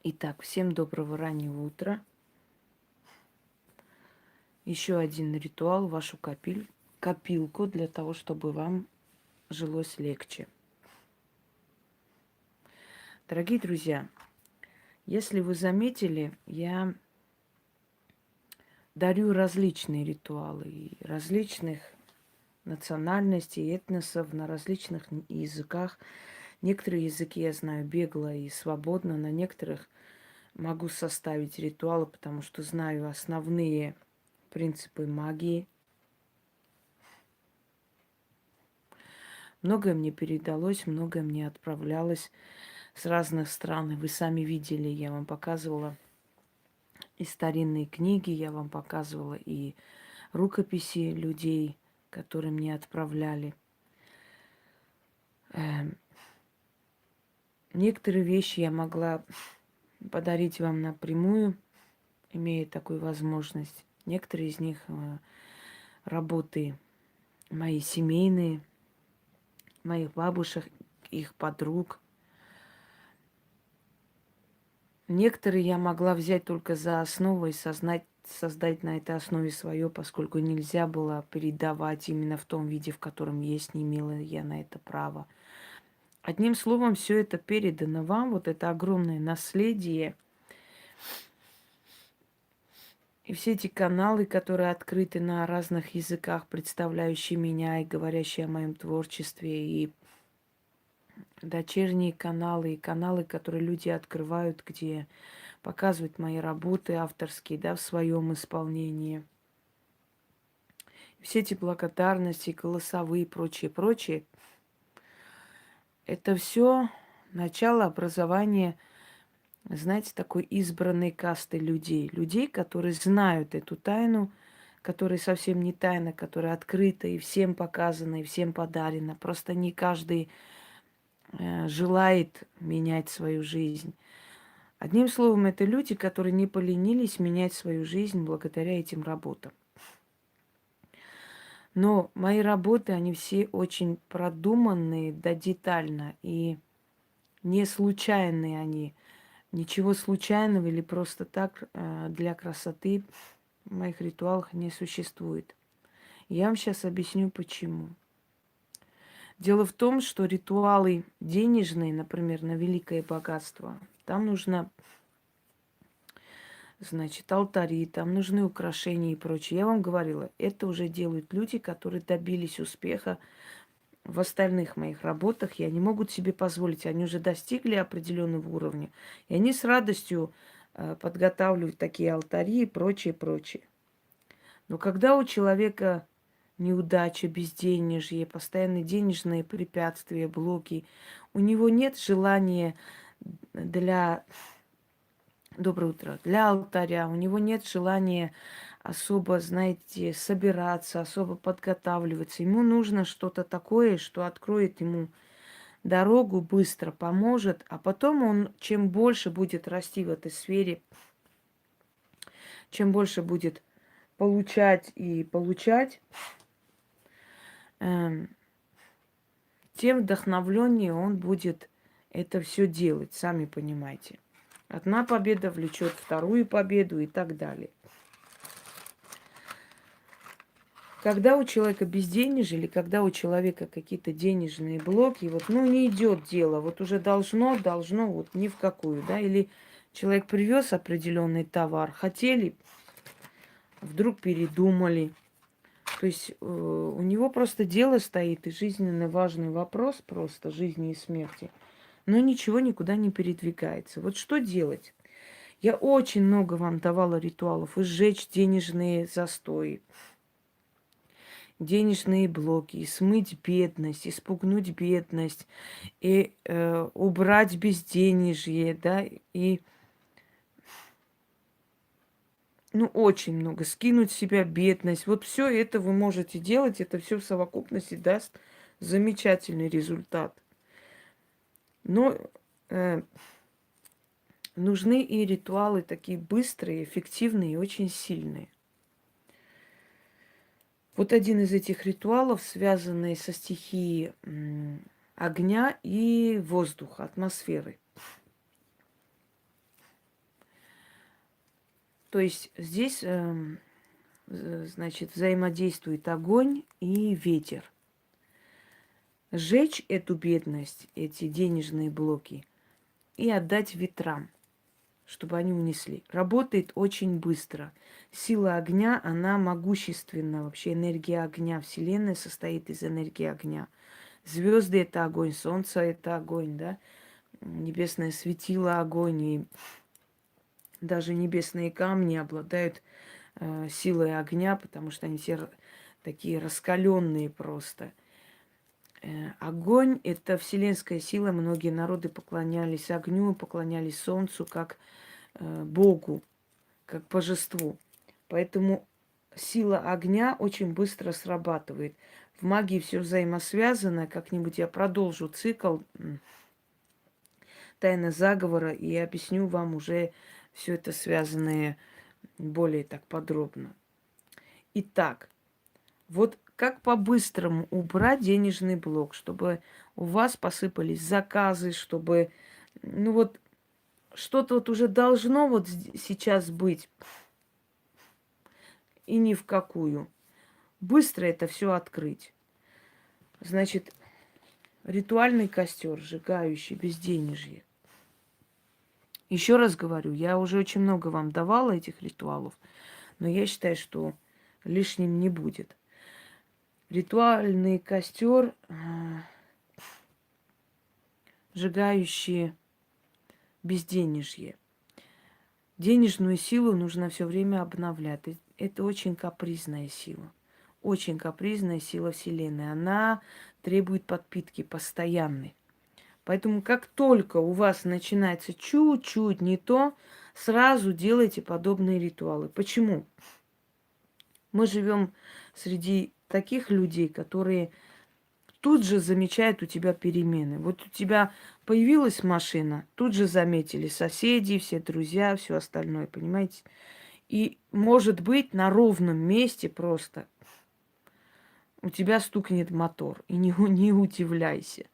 Итак, всем доброго раннего утра. Еще один ритуал в вашу копилку для того, чтобы вам жилось легче. Дорогие друзья, если вы заметили, я дарю различные ритуалы и различных национальностей, этносов на различных языках. Некоторые языки я знаю бегло и свободно, на некоторых могу составить ритуалы, потому что знаю основные принципы магии. Многое мне передалось, многое мне отправлялось с разных стран. И вы сами видели, я вам показывала и старинные книги, я вам показывала и рукописи людей, которые мне отправляли. Некоторые вещи я могла подарить вам напрямую, имея такую возможность. Некоторые из них работы мои семейные, моих бабушек, их подруг. Некоторые я могла взять только за основу и создать на этой основе свое, поскольку нельзя было передавать именно в том виде, в котором есть, не имела я на это права. Одним словом, все это передано вам, вот это огромное наследие. И все эти каналы, которые открыты на разных языках, представляющие меня и говорящие о моем творчестве, и дочерние каналы, и каналы, которые люди открывают, где показывают мои работы авторские, да, в своем исполнении. Все эти благодарности, голосовые и прочее, прочее, это все начало образования, знаете, такой избранной касты людей. Людей, которые знают эту тайну, которая совсем не тайна, которая открыта и всем показана, и всем подарена. Просто не каждый желает менять свою жизнь. Одним словом, это люди, которые не поленились менять свою жизнь благодаря этим работам. Но мои работы, они все очень продуманные, да, детально, и не случайные они. Ничего случайного или просто так для красоты в моих ритуалах не существует. Я вам сейчас объясню, почему. Дело в том, что ритуалы денежные, например, на великое богатство, там нужно, значит, алтари, там нужны украшения и прочее. Я вам говорила, это уже делают люди, которые добились успеха в остальных моих работах, и они могут себе позволить, они уже достигли определенного уровня, и они с радостью подготавливают такие алтари и прочее, прочее. Но когда у человека неудача, безденежье, постоянные денежные препятствия, блоки, у него нет желания для доброе утро, для алтаря, у него нет желания особо, знаете, собираться, особо подготавливаться. Ему нужно что-то такое, что откроет ему дорогу, быстро поможет, а потом он, чем больше будет расти в этой сфере, чем больше будет получать и получать, эм, тем вдохновленнее он будет это все делать, сами понимаете. Одна победа влечет вторую победу и так далее. Когда у человека безденежье или когда у человека какие-то денежные блоки, вот, ну, не идет дело, вот уже должно, вот ни в какую, да, или человек привез определенный товар, хотели, вдруг передумали. То есть у него просто дело стоит, и жизненно важный вопрос просто жизни и смерти, но ничего никуда не передвигается. Вот что делать? Я очень много вам давала ритуалов: и сжечь денежные застои, денежные блоки, и смыть бедность, испугнуть бедность, и убрать безденежье, да, и, ну, очень много, скинуть с себя бедность. Вот все это вы можете делать, это все в совокупности даст замечательный результат. Но нужны и ритуалы такие быстрые, эффективные и очень сильные. Вот один из этих ритуалов, связанный со стихией огня и воздуха, атмосферы. То есть здесь, значит, взаимодействует огонь и ветер. Сжечь эту бедность, эти денежные блоки, и отдать ветрам, чтобы они унесли. Работает очень быстро. Сила огня, она могущественна. Вообще энергия огня. Вселенная состоит из энергии огня. Звезды это огонь, солнце это огонь, да? Небесное светило огонь, и даже небесные камни обладают силой огня, потому что они все такие раскаленные просто. Огонь – это вселенская сила. Многие народы поклонялись огню, поклонялись солнцу как Богу, как божеству. Поэтому сила огня очень быстро срабатывает. В магии все взаимосвязано. Как-нибудь я продолжу цикл «Тайна заговора» и объясню вам уже все это связанное более так подробно. Итак, вот как по-быстрому убрать денежный блок, чтобы у вас посыпались заказы, чтобы, ну вот, что-то вот уже должно вот сейчас быть, и ни в какую. Быстро это все открыть. Значит, ритуальный костер, сжигающий безденежье. Еще раз говорю, я уже очень много вам давала этих ритуалов, но я считаю, что лишним не будет. Ритуальный костер, сжигающий безденежье. Денежную силу нужно все время обновлять. Это очень капризная сила. Очень капризная сила Вселенной. Она требует подпитки постоянной. Поэтому как только у вас начинается чуть-чуть не то, сразу делайте подобные ритуалы. Почему? Мы живем среди таких людей, которые тут же замечают у тебя перемены. Вот у тебя появилась машина, тут же заметили соседи, все друзья, все остальное, понимаете? И, может быть, на ровном месте просто у тебя стукнет мотор. И не удивляйся.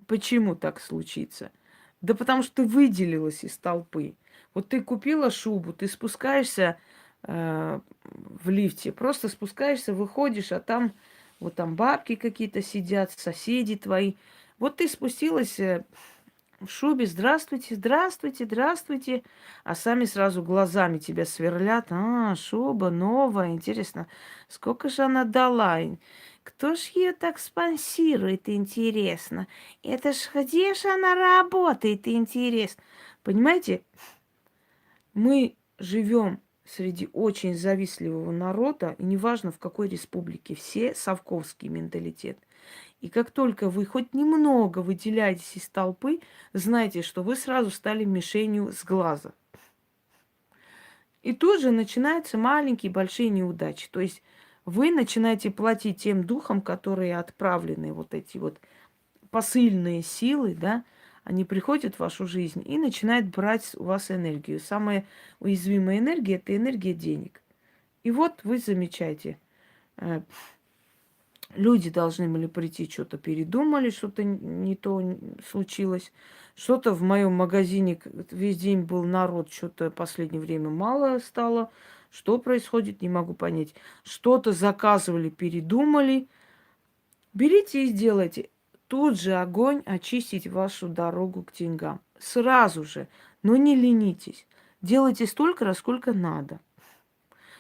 Почему так случится? Да потому что ты выделилась из толпы. Вот ты купила шубу, ты спускаешься в лифте, просто спускаешься, выходишь, а там вот там бабки какие-то сидят, соседи твои. Вот ты спустилась в шубе, здравствуйте, здравствуйте, здравствуйте, а сами сразу глазами тебя сверлят. А, шуба новая, интересно, сколько же она дала? Кто ж ее так спонсирует, интересно? Это ж где же она работает, интересно? Понимаете, мы живем среди очень завистливого народа, и неважно в какой республике, все совковский менталитет. И как только вы хоть немного выделяетесь из толпы, знайте, что вы сразу стали мишенью с глаза. И тут же начинаются маленькие, большие неудачи. То есть вы начинаете платить тем духам, которые отправлены, вот эти вот посыльные силы, да, они приходят в вашу жизнь и начинают брать у вас энергию. Самая уязвимая энергия – это энергия денег. И вот вы замечаете, люди должны были прийти, что-то передумали, что-то не то случилось. Что-то в моем магазине весь день был народ, что-то в последнее время мало стало. Что происходит, не могу понять. Что-то заказывали, передумали. Берите и сделайте. Тут же огонь очистить вашу дорогу к деньгам. Сразу же. Но не ленитесь. Делайте столько раз, сколько надо.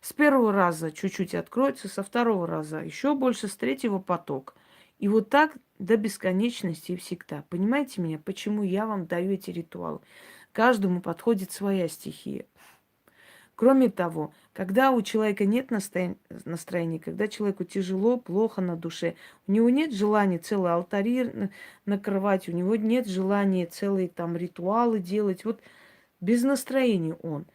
С первого раза чуть-чуть откроется, со второго раза еще больше, с третьего поток. И вот так до бесконечности и всегда. Понимаете меня, почему я вам даю эти ритуалы? Каждому подходит своя стихия. Кроме того, когда у человека нет настроения, когда человеку тяжело, плохо на душе, у него нет желания целый алтарь накрывать, у него нет желания целые там ритуалы делать. Вот без настроения он.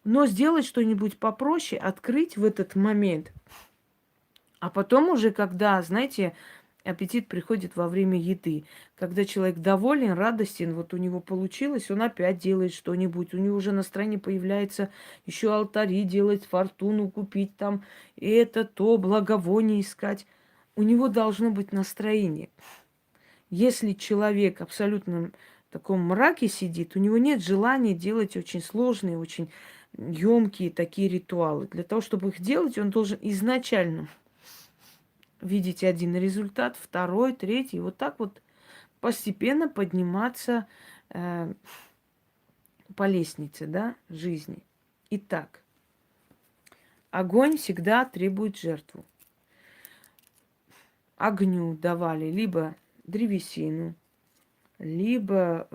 Но сделать что-нибудь попроще, открыть в этот момент. А потом уже, когда, знаете, аппетит приходит во время еды. Когда человек доволен, радостен, вот у него получилось, он опять делает что-нибудь. У него уже настроение появляется еще алтари делать, фортуну купить там, и это то, благовоние искать. У него должно быть настроение. Если человек абсолютно таком мраке сидит, у него нет желания делать очень сложные, очень емкие такие ритуалы. Для того, чтобы их делать, он должен изначально видеть один результат, второй, третий, и вот так вот постепенно подниматься по лестнице, да, жизни. Итак, огонь всегда требует жертву. Огню давали либо древесину, либо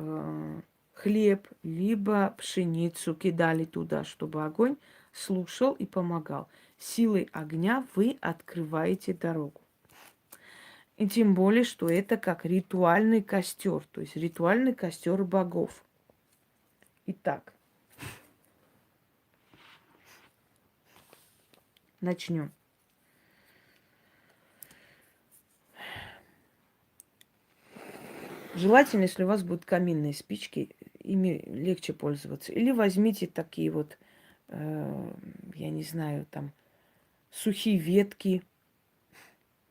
хлеб, либо пшеницу кидали туда, чтобы огонь слушал и помогал. Силой огня вы открываете дорогу. И тем более, что это как ритуальный костер, то есть ритуальный костер богов. Итак, начнем. Желательно, если у вас будут каминные спички, ими легче пользоваться. Или возьмите такие вот, я не знаю, там, сухие ветки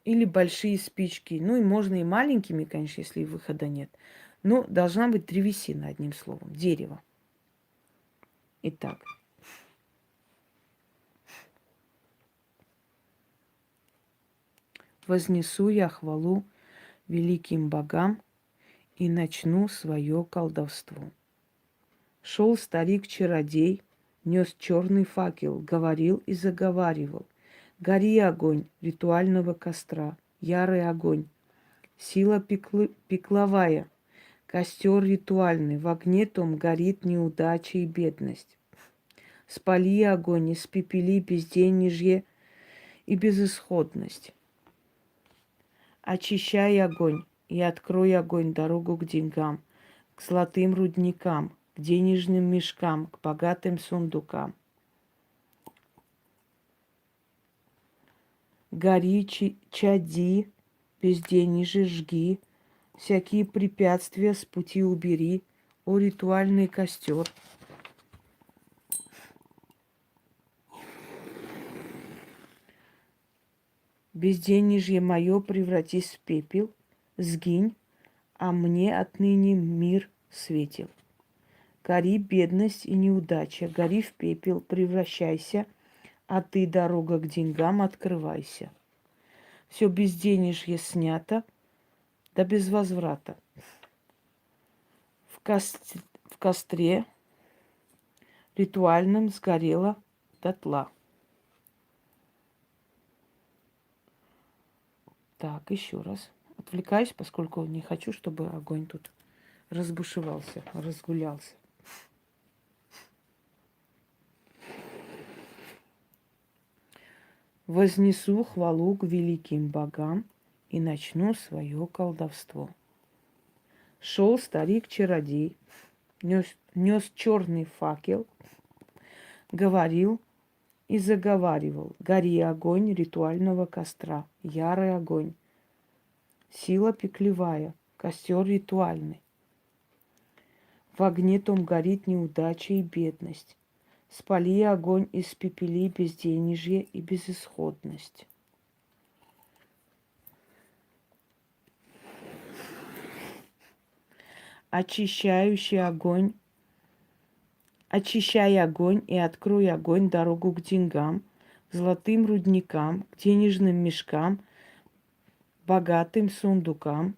или большие спички. Ну и можно и маленькими, конечно, если выхода нет. Но должна быть древесина, одним словом, дерево. Итак, вознесу я хвалу великим богам и начну свое колдовство. Шел старик-чародей, нес черный факел, говорил и заговаривал. Гори огонь ритуального костра, ярый огонь, сила пекловая, костер ритуальный, в огне том горит неудача и бедность. Спали огонь, испепели безденежье и безысходность. Очищай огонь и открой огонь дорогу к деньгам, к золотым рудникам, к денежным мешкам, к богатым сундукам. Гори, чади, безденежье жги, всякие препятствия с пути убери, о ритуальный костер. Безденежье мое превратись в пепел, сгинь, а мне отныне мир светил. Гори бедность и неудача, гори в пепел, превращайся, а ты, дорога к деньгам, открывайся. Все безденежье снято, да без возврата. В костре ритуальном сгорела дотла. Так, еще раз. Отвлекаюсь, поскольку не хочу, чтобы огонь тут разбушевался, разгулялся. Вознесу хвалу к великим богам и начну свое колдовство. Шел старик-чародей, нес черный факел, говорил и заговаривал. Гори огонь ритуального костра, ярый огонь, сила пеклевая, костер ритуальный. В огне том горит неудача и бедность. Спали огонь, испепели безденежье и безысходность. Очищающий огонь, очищай огонь и открой огонь дорогу к деньгам, к золотым рудникам, к денежным мешкам, богатым сундукам.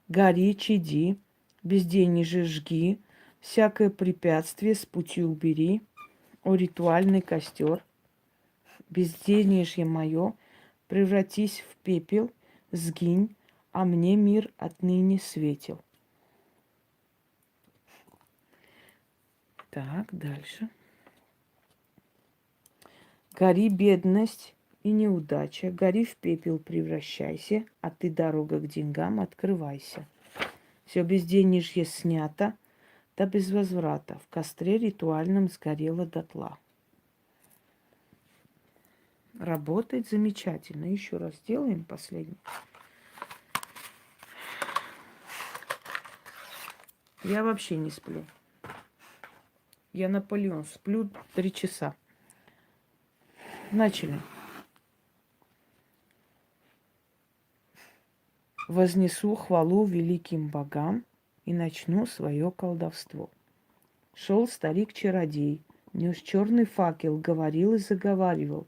Гори, чади, безденежье жги, всякое препятствие с пути убери, о ритуальный костер. Безденежье мое, превратись в пепел, сгинь, а мне мир отныне светил. Так, дальше. Гори бедность и неудача, гори в пепел превращайся, а ты, дорога к деньгам, открывайся. Все безденежье снято, да без возврата, в костре ритуальном сгорело дотла. Работает замечательно. Еще раз делаем последний. Я вообще не сплю. Я Наполеон, сплю 3 часа. Начали. Вознесу хвалу великим богам и начну свое колдовство. Шел старик-чародей, нес черный факел, говорил и заговаривал.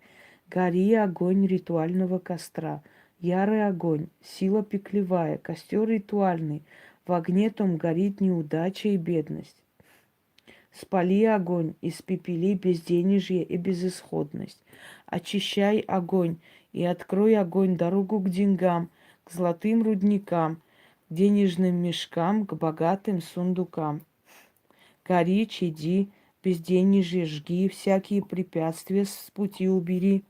Гори огонь ритуального костра, ярый огонь, сила пеклевая, костер ритуальный, в огне том горит неудача и бедность. Спали огонь, испепели безденежье и безысходность. Очищай огонь и открой огонь дорогу к деньгам, к золотым рудникам, к денежным мешкам, к богатым сундукам. Гори, чади, безденежье жги, всякие препятствия с пути убери.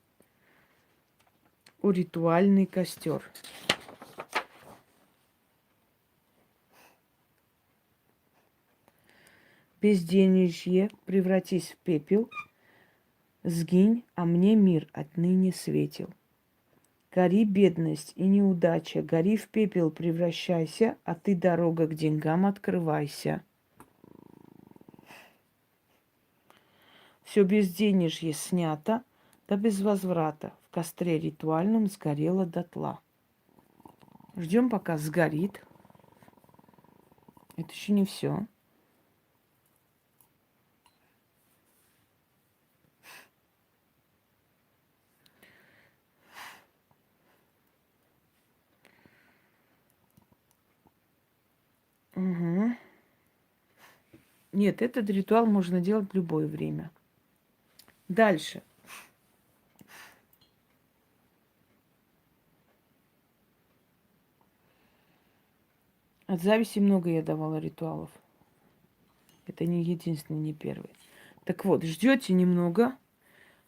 О, ритуальный костер. Безденежье, превратись в пепел, сгинь, а мне мир отныне светил. Гори, бедность и неудача, гори в пепел превращайся, а ты, дорога к деньгам, открывайся. Все безденежье снято, да без возврата. В костре ритуальном сгорело дотла. Ждем, пока сгорит. Это еще не все. Угу. Нет, этот ритуал можно делать в любое время. Дальше. От зависти много я давала ритуалов. Это не единственный, не первый. Так вот, ждете немного,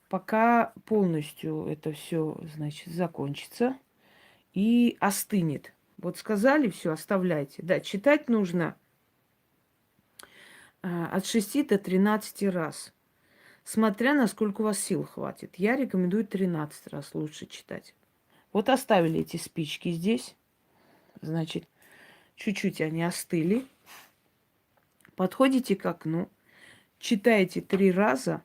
пока полностью это все, значит, закончится и остынет. Вот сказали, все, оставляйте. Да, читать нужно от 6 до 13 раз. Смотря насколько у вас сил хватит. Я рекомендую 13 раз лучше читать. Вот оставили эти спички здесь. Значит, чуть-чуть они остыли. Подходите к окну, читаете 3 раза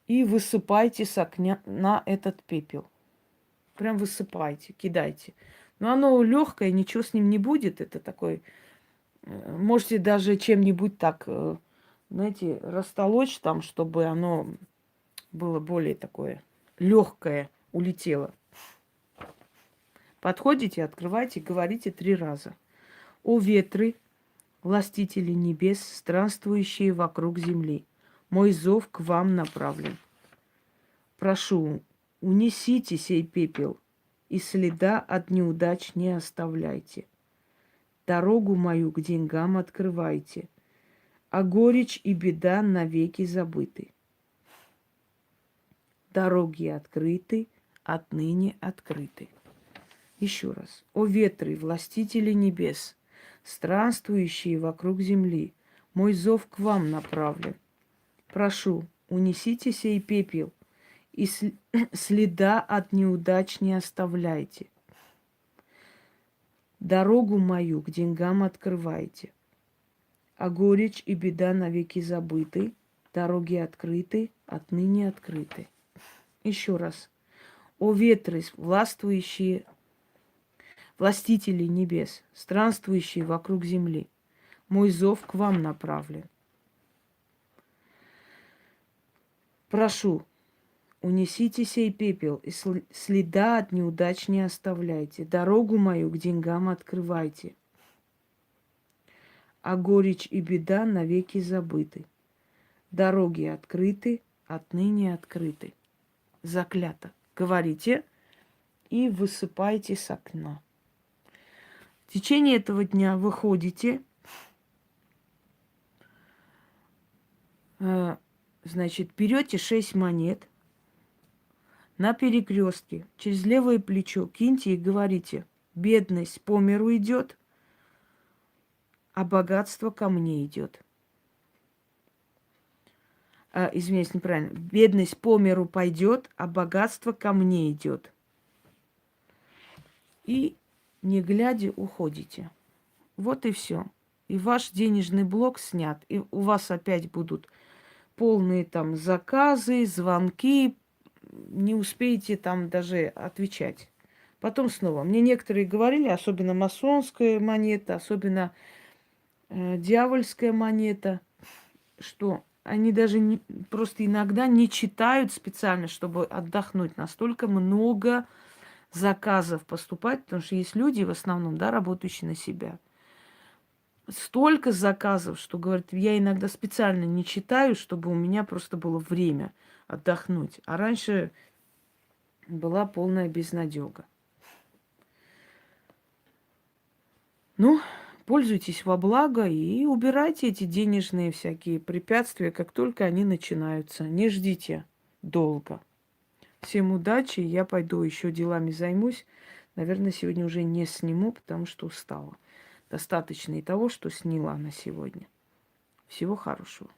и высыпайте с окна на этот пепел. Прям высыпайте, кидайте. Но оно легкое, ничего с ним не будет. Это такой... Можете даже чем-нибудь так, знаете, растолочь там, чтобы оно было более такое легкое, улетело. Подходите, открывайте, говорите 3 раза. О ветры, властители небес, странствующие вокруг земли, мой зов к вам направлен. Прошу, унесите сей пепел, и следа от неудач не оставляйте. Дорогу мою к деньгам открывайте, а горечь и беда навеки забыты. Дороги открыты, отныне открыты. Еще раз. О ветры, властители небес, странствующие вокруг земли, мой зов к вам направлен. Прошу, унесите сей пепел, и следа от неудач не оставляйте. Дорогу мою к деньгам открывайте, а горечь и беда навеки забыты, дороги открыты, отныне открыты. Еще раз. О ветры, властвующие, властители небес, странствующие вокруг земли, мой зов к вам направлен. Прошу, унесите сей пепел, и следа от неудач не оставляйте. Дорогу мою к деньгам открывайте, а горечь и беда навеки забыты. Дороги открыты, отныне открыты. Заклято. Говорите и высыпайте с окна. В течение этого дня выходите, значит, берете 6 монет на перекрестке, через левое плечо киньте и говорите: бедность по миру идет, а богатство ко мне идет. Извиняюсь, неправильно. Бедность по миру пойдет, а богатство ко мне идет. И не глядя уходите. Вот и все. И ваш денежный блок снят. И у вас опять будут полные там заказы, звонки. Не успеете там даже отвечать. Потом снова. Мне некоторые говорили, особенно масонская монета, особенно дьявольская монета, что они даже просто иногда не читают специально, чтобы отдохнуть. Настолько много заказов поступать, потому что есть люди, в основном, да, работающие на себя. Столько заказов, что, говорит, я иногда специально не читаю, чтобы у меня просто было время отдохнуть. А раньше была полная безнадега. Ну, пользуйтесь во благо и убирайте эти денежные всякие препятствия, как только они начинаются. Не ждите долго. Всем удачи, я пойду еще делами займусь. Наверное, сегодня уже не сниму, потому что устала. Достаточно и того, что сняла на сегодня. Всего хорошего.